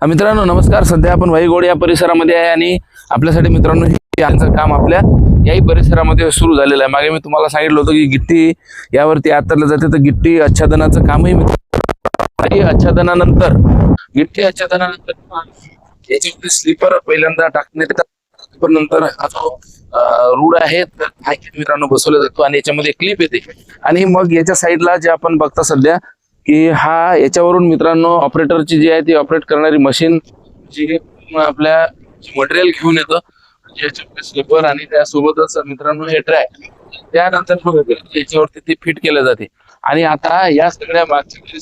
मित्रांनो नमस्कार। सध्या आपण वाईगोड या परिसरामध्ये आहे आणि आपल्यासाठी मित्रांनो यांचं काम आपल्या याही परिसरामध्ये सुरू झालेलं आहे। मागे मी तुम्हाला सांगितलं होतं की गिट्टी यावरती आतरलं जाते, तर गिट्टी आच्छादनाचं कामही आच्छादनानंतर याच्यामध्ये स्लीपर पहिल्यांदा टाकण्यात येतात, पण नंतर हा जो रूड आहे तर हा मित्रांनो बसवला जातो आणि याच्यामध्ये क्लिप येते आणि मग याच्या साईडला जे आपण बघता सध्या की हा याच्यावरून मित्रांनो ऑपरेटरची जी आहे ती ऑपरेट करणारी मशीन जी आपल्या मटेरियल घेऊन येतं, याच्यामध्ये स्लीपर आणि त्यासोबतच मित्रांनो हे ट्रॅक, त्यानंतर मग याच्यावरती ती फिट केलं जाते। आणि आता या सगळ्या मागच्या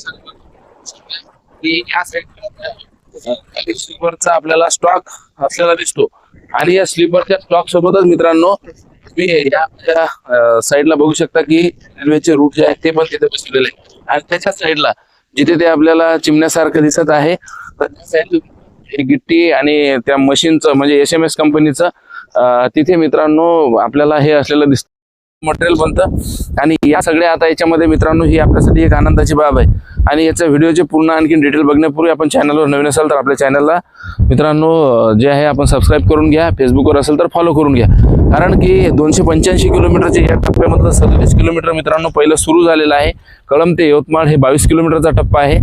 स्लीपरचा आपल्याला स्टॉक असलेला दिसतो आणि या स्लीपरच्या स्टॉक सोबतच मित्रांनो तुम्ही या साईडला बघू शकता की रेल्वेचे रूट जे आहे ते पण तिथे बसलेले आहे आणि त्याच्या साईडला जिथे ते आपल्याला चिमण्यासारखं दिसत आहे हे गिट्टी आणि त्या मशीनचं म्हणजे SMS कंपनीचं तिथे मित्रांनो आपल्याला हे असलेलं दिसतं मटेरियल बनतं। आणि या सगळ्या आता याच्यामध्ये मित्रांनो ही आपल्यासाठी एक आनंदाची बाब आहे आणि याचा व्हिडिओचे पूर्ण आणखी डिटेल बघण्यापूर्वी आपण चॅनलवर नवीन असाल तर आपल्या चॅनलला मित्रांनो जे आहे आपण सबस्क्राईब करून घ्या, फेसबुकवर असेल तर फॉलो करून घ्या, कारण की 285 किलोमीटरचे या टप्प्यामधलं 37 किलोमीटर मित्रांनो पहिलं सुरू झालेलं आहे। कळंब ते यवतमाळ हे 22 किलोमीटरचा टप्पा आहे,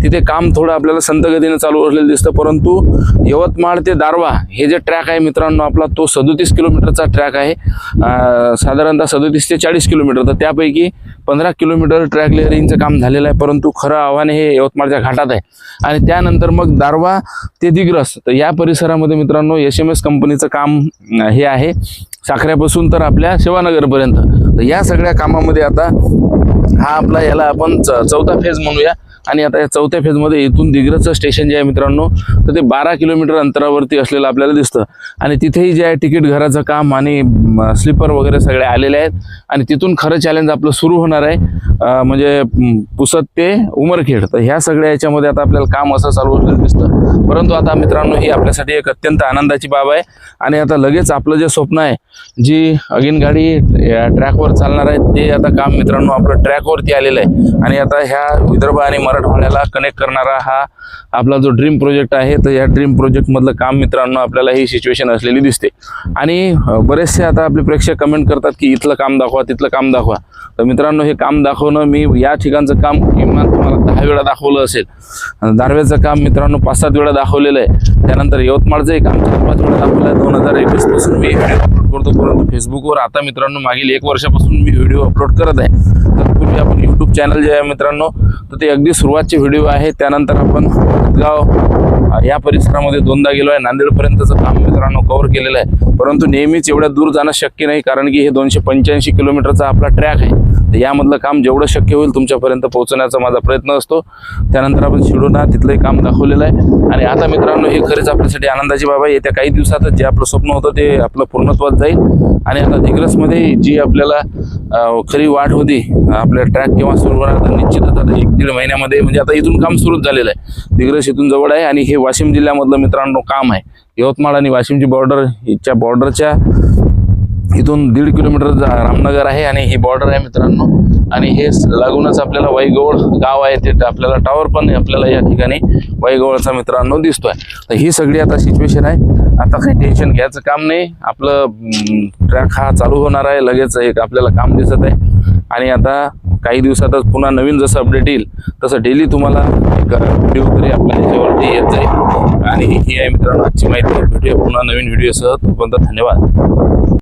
तिथे काम थोडं आपल्याला संत गतीने चालू असलेलं दिसतं, परंतु यवतमाळ ते दारवा हे जे ट्रॅक आहे मित्रांनो आपला तो 37 किलोमीटरचा ट्रॅक आहे, साधारणतः 37 ते 40 किलोमीटर, तर त्यापैकी 15 किलोमीटर ट्रॅक लेअरिंगचं काम झालेलं आहे, परंतु खरं आव्हान हे यवतमाळच्या घाटात आहे। आणि त्यानंतर मग दारवा ते दिग्रस, तर या परिसरामध्ये मित्रांनो SMS कंपनीचं काम हे आहे, साखऱ्यापासून तर आपल्या सेवानगरपर्यंत। तर या सगळ्या कामामध्ये आता हा आपला याला आपण चौथा फेज म्हणूया आणि आता या चौथ्या फेजमध्ये इथून दिग्रसचं स्टेशन जे आहे मित्रांनो तर ते 12 किलोमीटर अंतरावरती असलेलं आपल्याला दिसतं आणि तिथेही जे आहे तिकीट घराचं काम आणि स्लीपर वगैरे सगळे आलेले आहेत आणि तिथून खरं चॅलेंज आपलं सुरू होणार आहे, म्हणजे पुसद ते उमरखेड। तर ह्या सगळ्या याच्यामध्ये आता आपल्याला काम असं चालू असलेलं दिसतं, परंतु आता मित्रांनो ही आपल्यासाठी एक अत्यंत आनंदाची बाब आहे आणि आता लगेच आपलं जे स्वप्न आहे जी अगीन गाडी या ट्रॅकवर चालणार आहे ते आता काम मित्रांनो आपलं ट्रॅकवरती आलेलं आहे आणि आता ह्या विदर्भ आणि मराठवाड्याला कनेक्ट करणारा हा आपला जो ड्रीम प्रोजेक्ट आहे, तर या ड्रीम प्रोजेक्ट मधलं काम मित्रांनो आपल्याला ही सिच्युएशन असलेली दिसते। आणि बरेचसे आता आपले प्रेक्षक कमेंट करतात की इथलं काम दाखवा तिथलं काम दाखवा, तर मित्रांनो हे काम दाखवणं मी या ठिकाणचं काम किमान तुम्हाला 10 वेळा दाखवलं असेल, दारव्याचं काम मित्रांनो 5-7 वेळा दाखवलेलं आहे, त्यानंतर यवतमाळचंही काम 4-5 वेळा दाखवलं आहे। 2021 पासून मी व्हिडिओ अपलोड करतो, परंतु फेसबुकवर आता मित्रांनो मागील 1 वर्षापासून मी व्हिडिओ अपलोड करत आहे। तत्पूर्वी आपण यूट्यूब चॅनल जे आहे मित्रांनो तर ते अगदी सुरुवातचे व्हिडिओ आहे, त्यानंतर आपण गाव या परिसरामध्ये 2दा गेलो आहे, नांदेडपर्यंतचं काम मित्रांनो कव्हर केलेलं आहे, परंतु नेहमीच एवढ्या दूर जाणं शक्य नाही, कारण की हे 285 किलोमीटरचा आपला ट्रॅक आहे, तर यामधलं काम जेवढं शक्य होईल तुमच्यापर्यंत पोहोचण्याचा माझा प्रयत्न असतो। त्यानंतर आपण शिडोना तिथलंही काम दाखवलेलं आहे आणि आता मित्रांनो हे खरंच आपल्यासाठी आनंदाची बाब आहे। येत्या काही दिवसातच जे आपलं स्वप्न होतं ते आपलं पूर्णत्वात जाईल आणि आता दिग्रसमध्ये जी आपल्याला खरी वाट होती आपल्या ट्रॅक केव्हा सुरू होणार, तर निश्चितच आता 1-1.5 महिन्यामध्ये, म्हणजे आता इथून काम सुरूच झालेलं आहे। दिग्रस इथून जवळ आहे आणि हे वाशिम जिल्ह्यामधलं मित्रांनो काम आहे। यवतमाळ आणि वाशिमची बॉर्डर, च्या बॉर्डरच्या इथून 1.5 किलोमीटर रामनगर आहे आणि ही बॉर्डर आहे मित्रांनो आणि हे लागूनच आपल्याला वाईगवळ गाव आहे, ते आपल्याला टावर पण आपल्याला या ठिकाणी वाईगवळचा मित्रांनो दिसतोय। तर ही सगळी आता सिच्युएशन आहे, आता काही टेन्शन घ्यायचं काम नाही, आपलं ट्रॅक हा चालू होणार आहे, लगेच एक आपल्याला काम दिसत आहे आणि आता काही दिवसातच पुन्हा नवीन जसं अपडेट येईल तसं डेली तुम्हाला एक व्हिडिओ तरी आपल्या ह्याच्यावरती येत जाईल। आणि ही आहे मित्रांनो आजची माहिती, भेटूया पुन्हा नवीन व्हिडिओसह, तोपर्यंत धन्यवाद।